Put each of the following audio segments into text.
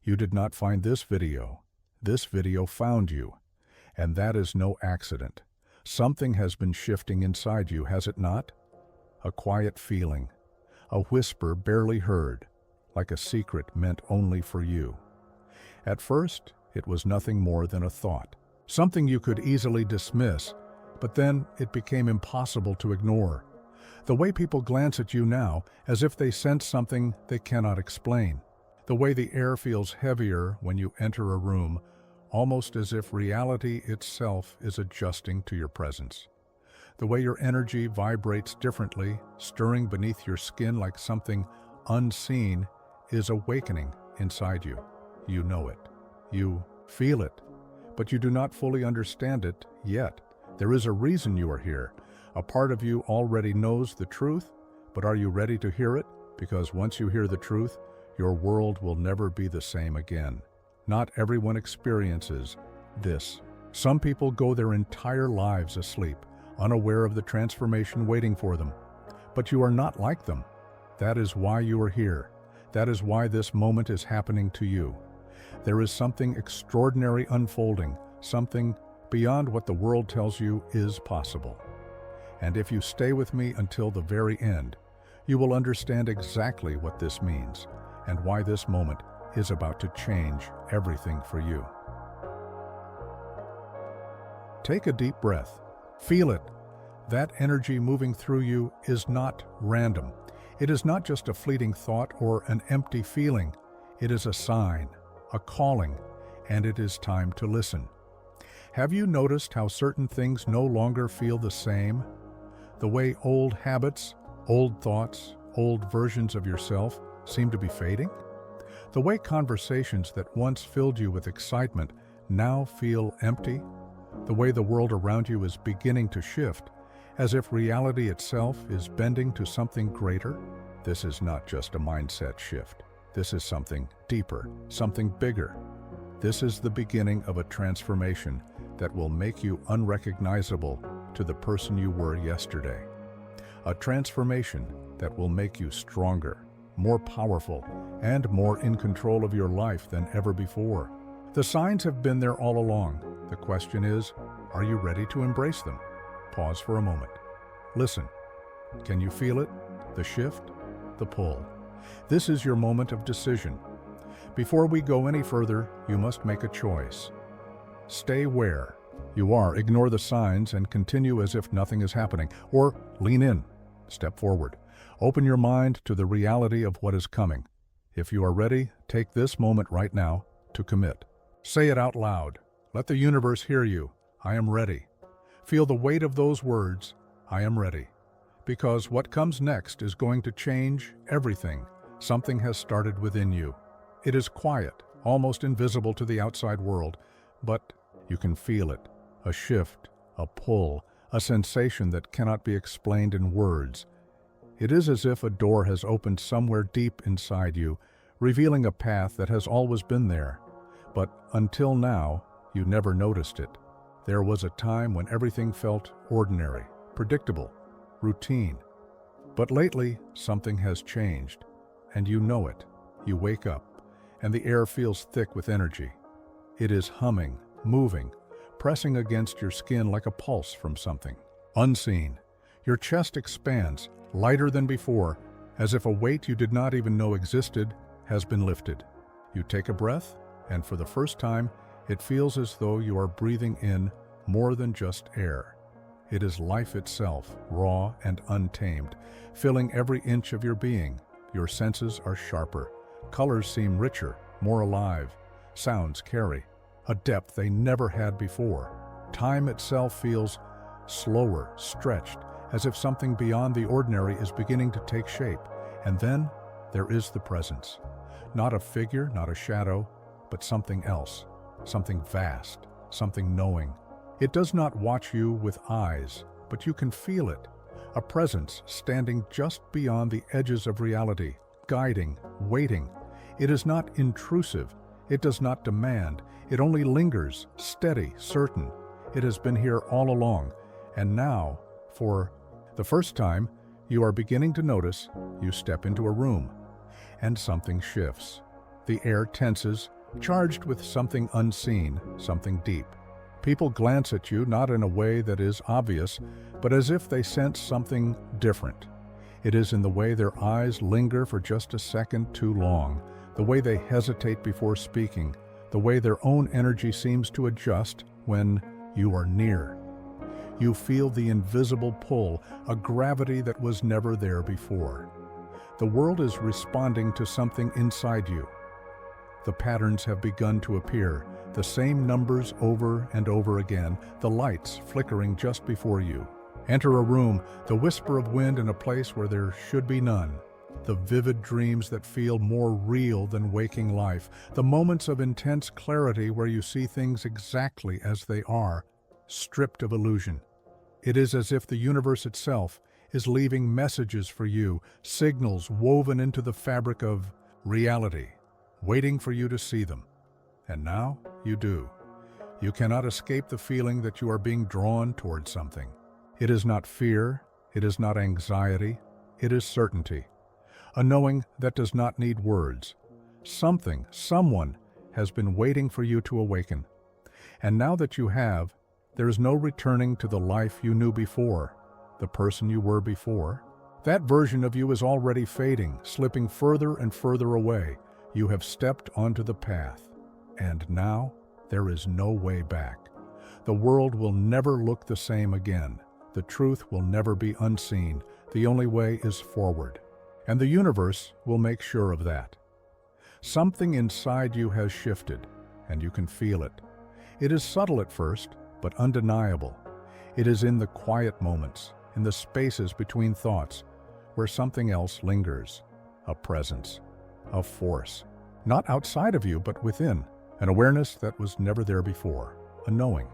You did not find this video. This video found you. And that is no accident. Something has been shifting inside you, has it not? A quiet feeling, a whisper barely heard, like a secret meant only for you. At first, it was nothing more than a thought, something you could easily dismiss, but then it became impossible to ignore. The way people glance at you now, as if they sense something they cannot explain. The way the air feels heavier when you enter a room, almost as if reality itself is adjusting to your presence. The way your energy vibrates differently, stirring beneath your skin like something unseen, is awakening inside you. You know it. You feel it. But you do not fully understand it yet. There is a reason you are here. A part of you already knows the truth, but are you ready to hear it? Because once you hear the truth, your world will never be the same again. Not everyone experiences this. Some people go their entire lives asleep, unaware of the transformation waiting for them. But you are not like them. That is why you are here. That is why this moment is happening to you. There is something extraordinary unfolding, something beyond what the world tells you is possible. And if you stay with me until the very end, you will understand exactly what this means and why this moment is about to change everything for you. Take a deep breath. Feel it. That energy moving through you is not random. It is not just a fleeting thought or an empty feeling. It is a sign, a calling, and it is time to listen. Have you noticed how certain things no longer feel the same? The way old habits, old thoughts, old versions of yourself seem to be fading? The way conversations that once filled you with excitement now feel empty? The way the world around you is beginning to shift, as if reality itself is bending to something greater? This is not just a mindset shift. This is something deeper, something bigger. This is the beginning of a transformation that will make you unrecognizable to the person you were yesterday. A transformation that will make you stronger, more powerful, and more in control of your life than ever before. The signs have been there all along. The question is, are you ready to embrace them? Pause for a moment. Listen. Can you feel it? The shift? The pull? This is your moment of decision. Before we go any further, you must make a choice. Stay where you are, ignore the signs, and continue as if nothing is happening. Or lean in, step forward. Open your mind to the reality of what is coming. If you are ready, take this moment right now to commit. Say it out loud. Let the universe hear you. I am ready. Feel the weight of those words. I am ready. Because what comes next is going to change everything. Something has started within you. It is quiet, almost invisible to the outside world, but you can feel it. A shift, a pull, a sensation that cannot be explained in words. It is as if a door has opened somewhere deep inside you, revealing a path that has always been there. But until now, you never noticed it. There was a time when everything felt ordinary, predictable, routine. But lately, something has changed, and you know it. You wake up, and the air feels thick with energy. It is humming, moving, pressing against your skin like a pulse from something unseen. Your chest expands, lighter than before, as if a weight you did not even know existed has been lifted. You take a breath, and for the first time, it feels as though you are breathing in more than just air. It is life itself, raw and untamed, filling every inch of your being. Your senses are sharper. Colors seem richer, more alive. Sounds carry a depth they never had before. Time itself feels slower, stretched, as if something beyond the ordinary is beginning to take shape. And then there is the presence. Not a figure, not a shadow, but something else. Something vast, something knowing. It does not watch you with eyes, but you can feel it. A presence standing just beyond the edges of reality, guiding, waiting. It is not intrusive. It does not demand. It only lingers, steady, certain. It has been here all along. And now, for the first time, you are beginning to notice. You step into a room, and something shifts. The air tenses, charged with something unseen, something deep. People glance at you not in a way that is obvious, but as if they sense something different. It is in the way their eyes linger for just a second too long, the way they hesitate before speaking, the way their own energy seems to adjust when you are near. You feel the invisible pull, a gravity that was never there before. The world is responding to something inside you. The patterns have begun to appear, the same numbers over and over again, the lights flickering just before you. Enter a room, the whisper of wind in a place where there should be none. The vivid dreams that feel more real than waking life. The moments of intense clarity where you see things exactly as they are, stripped of illusion. It is as if the universe itself is leaving messages for you, signals woven into the fabric of reality, waiting for you to see them. And now you do. You cannot escape the feeling that you are being drawn toward something. It is not fear, it is not anxiety, it is certainty. A knowing that does not need words. Something, someone, has been waiting for you to awaken. And now that you have, there is no returning to the life you knew before, the person you were before. That version of you is already fading, slipping further and further away. You have stepped onto the path. And now, there is no way back. The world will never look the same again. The truth will never be unseen. The only way is forward. And the universe will make sure of that. Something inside you has shifted, and you can feel it. It is subtle at first, but undeniable. It is in the quiet moments, in the spaces between thoughts, where something else lingers. A presence, a force. Not outside of you, but within. An awareness that was never there before. A knowing.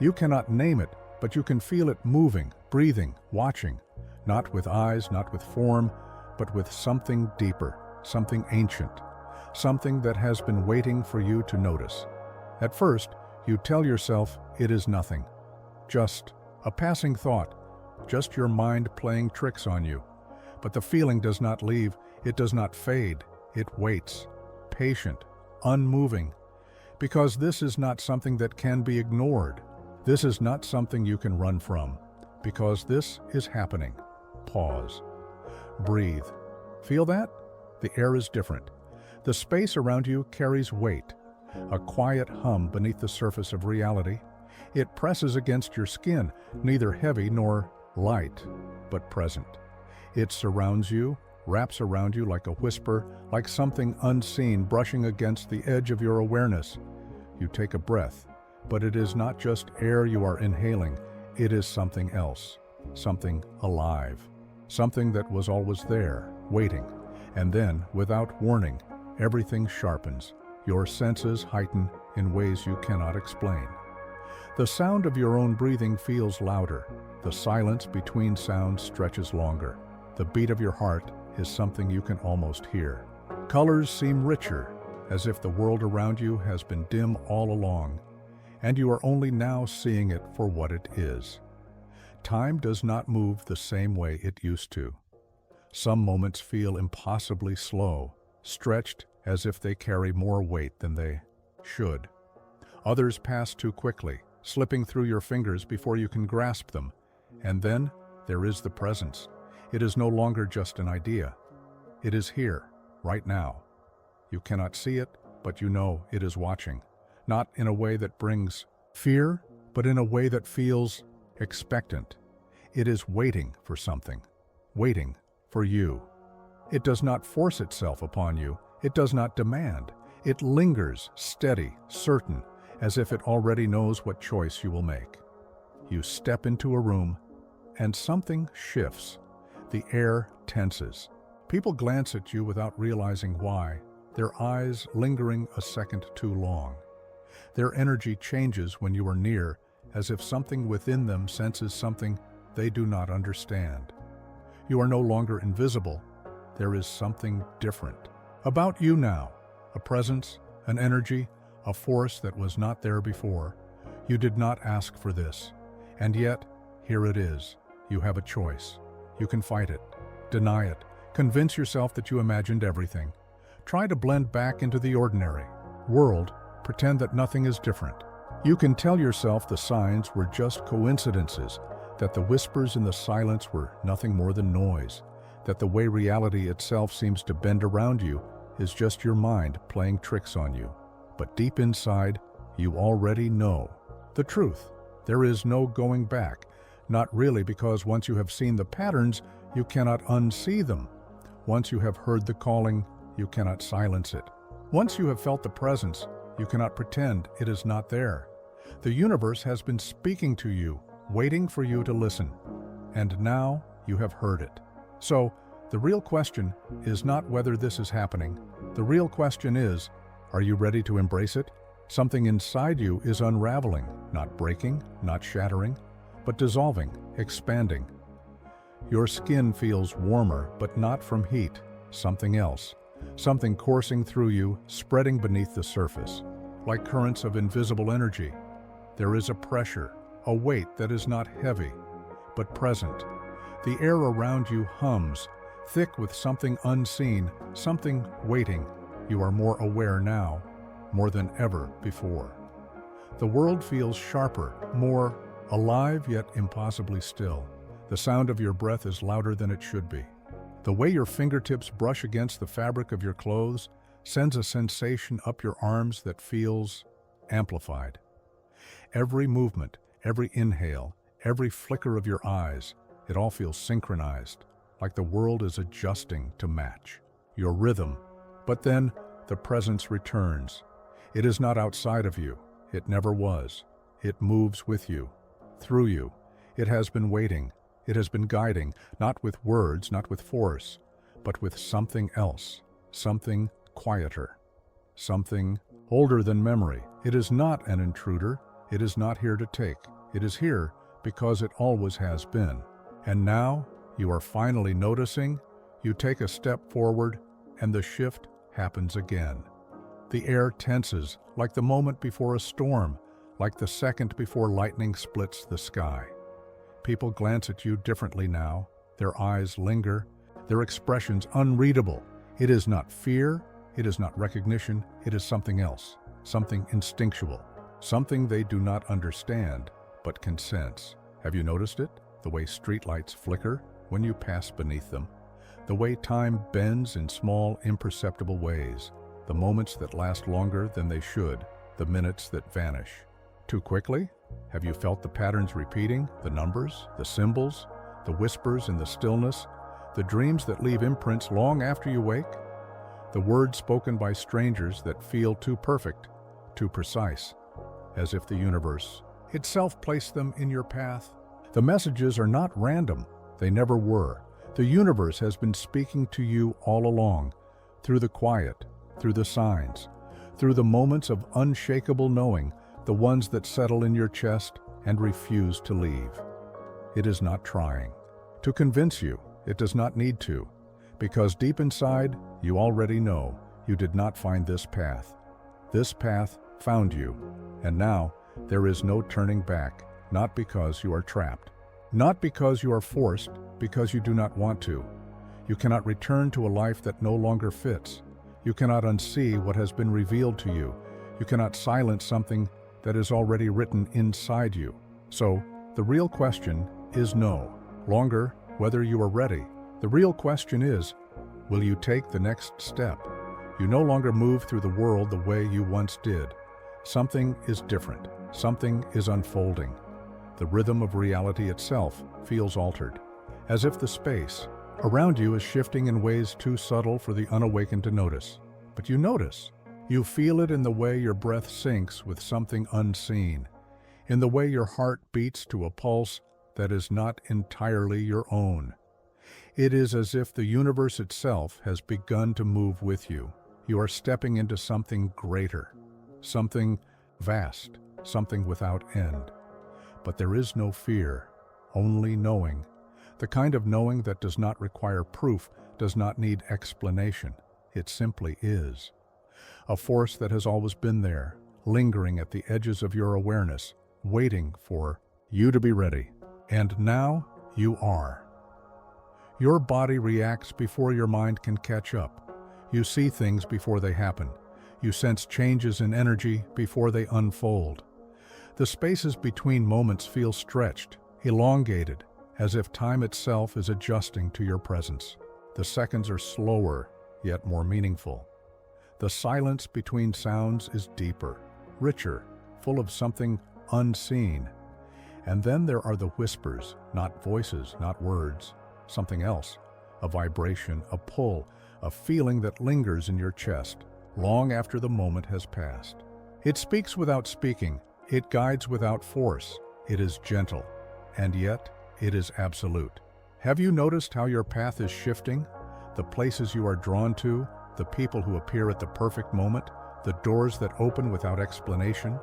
You cannot name it, but you can feel it moving, breathing, watching. Not with eyes, not with form, but with something deeper, something ancient, something that has been waiting for you to notice. At first, you tell yourself it is nothing, just a passing thought, just your mind playing tricks on you. But the feeling does not leave, it does not fade, it waits, patient, unmoving, because this is not something that can be ignored. This is not something you can run from, because this is happening. Pause. Breathe. Feel that? The air is different. The space around you carries weight, a quiet hum beneath the surface of reality. It presses against your skin, neither heavy nor light, but present. It surrounds you, wraps around you like a whisper, like something unseen brushing against the edge of your awareness. You take a breath, but it is not just air you are inhaling, it is something else, something alive, something that was always there, waiting. And then, without warning, everything sharpens. Your senses heighten in ways you cannot explain. The sound of your own breathing feels louder. The silence between sounds stretches longer. The beat of your heart is something you can almost hear. Colors seem richer, as if the world around you has been dim all along, and you are only now seeing it for what it is. Time does not move the same way it used to. Some moments feel impossibly slow, stretched as if they carry more weight than they should. Others pass too quickly, slipping through your fingers before you can grasp them. And then there is the presence. It is no longer just an idea. It is here, right now. You cannot see it, but you know it is watching. Not in a way that brings fear, but in a way that feels expectant. It is waiting for something, waiting for you. It does not force itself upon you. It does not demand. It lingers, steady, certain, as if it already knows what choice you will make. You step into a room, and something shifts. The air tenses. People glance at you without realizing why, their eyes lingering a second too long. Their energy changes when you are near, as if something within them senses something they do not understand. You are no longer invisible. There is something different about you now, a presence, an energy, a force that was not there before. You did not ask for this, and yet, here it is. You have a choice. You can fight it, deny it, convince yourself that you imagined everything. Try to blend back into the ordinary, world, pretend that nothing is different. You can tell yourself the signs were just coincidences, that the whispers in the silence were nothing more than noise, that the way reality itself seems to bend around you is just your mind playing tricks on you. But deep inside, you already know the truth. There is no going back, not really, because once you have seen the patterns, you cannot unsee them. Once you have heard the calling, you cannot silence it. Once you have felt the presence, you cannot pretend it is not there. The universe has been speaking to you, waiting for you to listen. And now you have heard it. So, the real question is not whether this is happening. The real question is, are you ready to embrace it? Something inside you is unraveling, not breaking, not shattering, but dissolving, expanding. Your skin feels warmer, but not from heat, something else. Something coursing through you, spreading beneath the surface. Like currents of invisible energy, there is a pressure, a weight that is not heavy, but present. The air around you hums, thick with something unseen, something waiting. You are more aware now, more than ever before. The world feels sharper, more alive yet impossibly still. The sound of your breath is louder than it should be. The way your fingertips brush against the fabric of your clothes sends a sensation up your arms that feels amplified. Every movement, every inhale, every flicker of your eyes, it all feels synchronized, like the world is adjusting to match your rhythm. But then the presence returns. It is not outside of you. It never was. It moves with you, through you. It has been waiting. It has been guiding, not with words, not with force, but with something else, something quieter, something older than memory. It is not an intruder. It is not here to take. It is here because it always has been. And now you are finally noticing. You take a step forward, and the shift happens again. The air tenses, like the moment before a storm, like the second before lightning splits the sky. People glance at you differently now. Their eyes linger, their expressions unreadable. It is not fear, it is not recognition, it is something else, something instinctual, something they do not understand, but can sense. Have you noticed it? The way streetlights flicker when you pass beneath them. The way time bends in small, imperceptible ways. The moments that last longer than they should, the minutes that vanish. Too quickly? Have you felt the patterns repeating, the numbers, the symbols, the whispers in the stillness, the dreams that leave imprints long after you wake? The words spoken by strangers that feel too perfect, too precise, as if the universe itself placed them in your path. The messages are not random. They never were. The universe has been speaking to you all along, through the quiet, through the signs, through the moments of unshakable knowing, the ones that settle in your chest and refuse to leave. It is not trying to convince you. It does not need to, because deep inside, you already know you did not find this path. This path found you, and now there is no turning back, not because you are trapped, not because you are forced, because you do not want to. You cannot return to a life that no longer fits. You cannot unsee what has been revealed to you. You cannot silence something that is already written inside you. So, the real question is no longer whether you are ready. The real question is, will you take the next step? You no longer move through the world the way you once did. Something is different. Something is unfolding. The rhythm of reality itself feels altered, as if the space around you is shifting in ways too subtle for the unawakened to notice. But you notice. You feel it in the way your breath syncs with something unseen, in the way your heart beats to a pulse that is not entirely your own. It is as if the universe itself has begun to move with you. You are stepping into something greater, something vast, something without end. But there is no fear, only knowing. The kind of knowing that does not require proof, does not need explanation. It simply is. A force that has always been there, lingering at the edges of your awareness, waiting for you to be ready. And now you are. Your body reacts before your mind can catch up. You see things before they happen. You sense changes in energy before they unfold. The spaces between moments feel stretched, elongated, as if time itself is adjusting to your presence. The seconds are slower, yet more meaningful. The silence between sounds is deeper, richer, full of something unseen. And then there are the whispers, not voices, not words, something else, a vibration, a pull, a feeling that lingers in your chest, long after the moment has passed. It speaks without speaking, it guides without force, it is gentle, and yet it is absolute. Have you noticed how your path is shifting? The places you are drawn to, the people who appear at the perfect moment, the doors that open without explanation?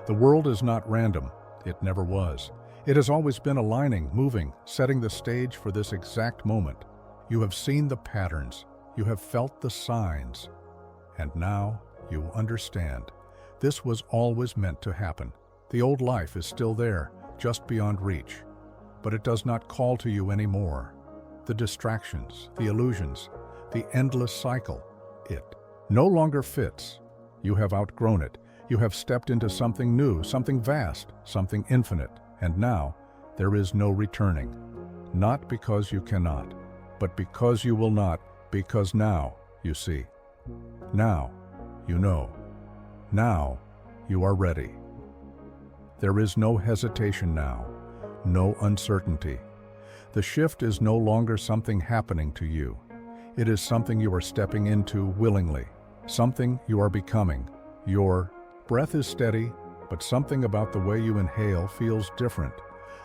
The world is not random. It never was. It has always been aligning, moving, setting the stage for this exact moment. You have seen the patterns. You have felt the signs. And now you understand. This was always meant to happen. The old life is still there, just beyond reach. But it does not call to you anymore. The distractions, the illusions, the endless cycle, it no longer fits. You have outgrown it. You have stepped into something new, something vast, something infinite. And now, there is no returning. Not because you cannot, but because you will not, because now, you see. Now, you know. Now, you are ready. There is no hesitation now, no uncertainty. The shift is no longer something happening to you. It is something you are stepping into willingly, something you are becoming. Your breath is steady, but something about the way you inhale feels different,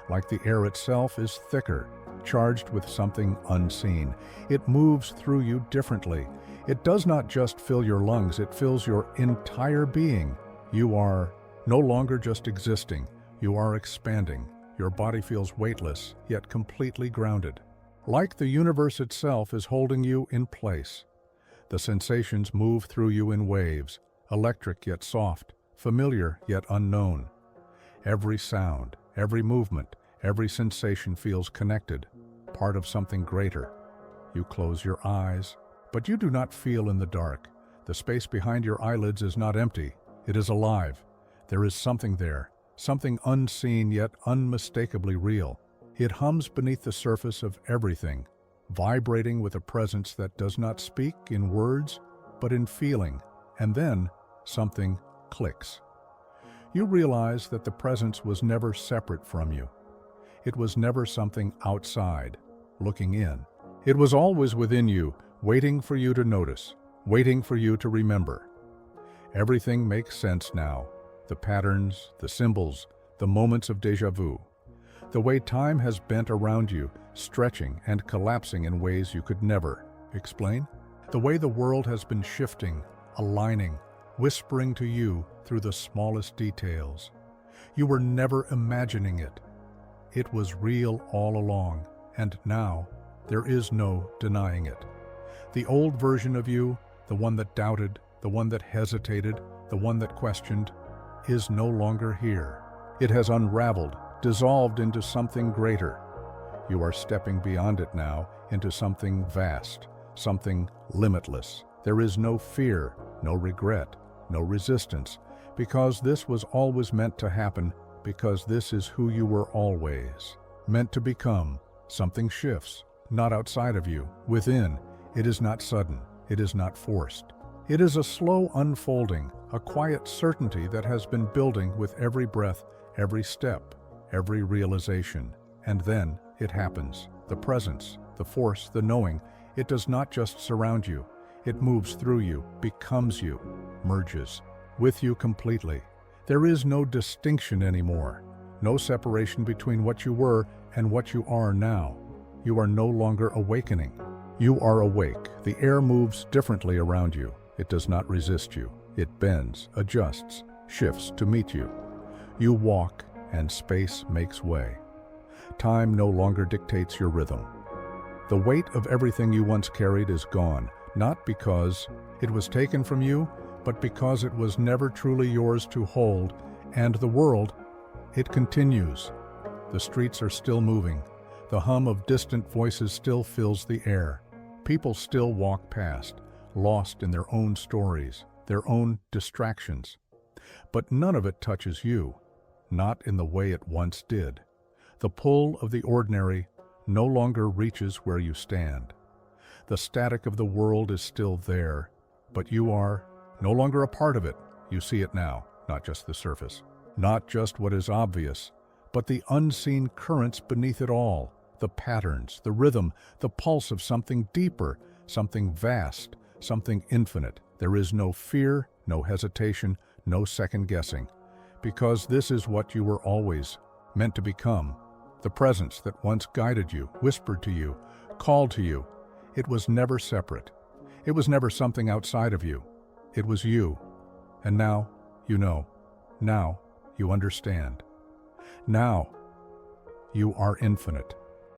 like the air itself is thicker, charged with something unseen. It moves through you differently. It does not just fill your lungs, it fills your entire being. You are no longer just existing, you are expanding. Your body feels weightless, yet completely grounded. Like the universe itself is holding you in place. The sensations move through you in waves, electric yet soft, familiar yet unknown. Every sound, every movement, every sensation feels connected, part of something greater. You close your eyes, but you do not feel in the dark. The space behind your eyelids is not empty, it is alive. There is something there, something unseen yet unmistakably real. It hums beneath the surface of everything, vibrating with a presence that does not speak in words, but in feeling. And then, something clicks. You realize that the presence was never separate from you. It was never something outside, looking in. It was always within you, waiting for you to notice, waiting for you to remember. Everything makes sense now. The patterns, the symbols, the moments of déjà vu. The way time has bent around you, stretching and collapsing in ways you could never explain. The way the world has been shifting, aligning, whispering to you through the smallest details. You were never imagining it. It was real all along, and now there is no denying it. The old version of you, the one that doubted, the one that hesitated, the one that questioned, is no longer here. It has unraveled, dissolved into something greater. You are stepping beyond it now into something vast, something limitless. There is no fear, no regret, no resistance, because this was always meant to happen, because this is who you were always meant to become. Something shifts, not outside of you, within. It is not sudden, it is not forced. It is a slow unfolding, a quiet certainty that has been building with every breath, every step, every realization. And then it happens. The presence, the force, the knowing, it does not just surround you. It moves through you, becomes you, merges with you completely. There is no distinction anymore, no separation between what you were and what you are now. You are no longer awakening. You are awake. The air moves differently around you. It does not resist you. It bends, adjusts, shifts to meet you. You walk, and space makes way. Time no longer dictates your rhythm. The weight of everything you once carried is gone, not because it was taken from you, but because it was never truly yours to hold. And the world, it continues. The streets are still moving. The hum of distant voices still fills the air. People still walk past, lost in their own stories. their own distractions. But none of it touches you, not in the way it once did. The pull of the ordinary no longer reaches where you stand. The static of the world is still there, but you are no longer a part of it. You see it now, not just the surface, not just what is obvious, but the unseen currents beneath it all, the patterns, the rhythm, the pulse of something deeper, something vast, something infinite. There is no fear, no hesitation, no second guessing, because this is what you were always meant to become. The presence that once guided you, whispered to you, called to you. It was never separate. It was never something outside of you. It was you. And now you know. Now you understand. Now you are infinite.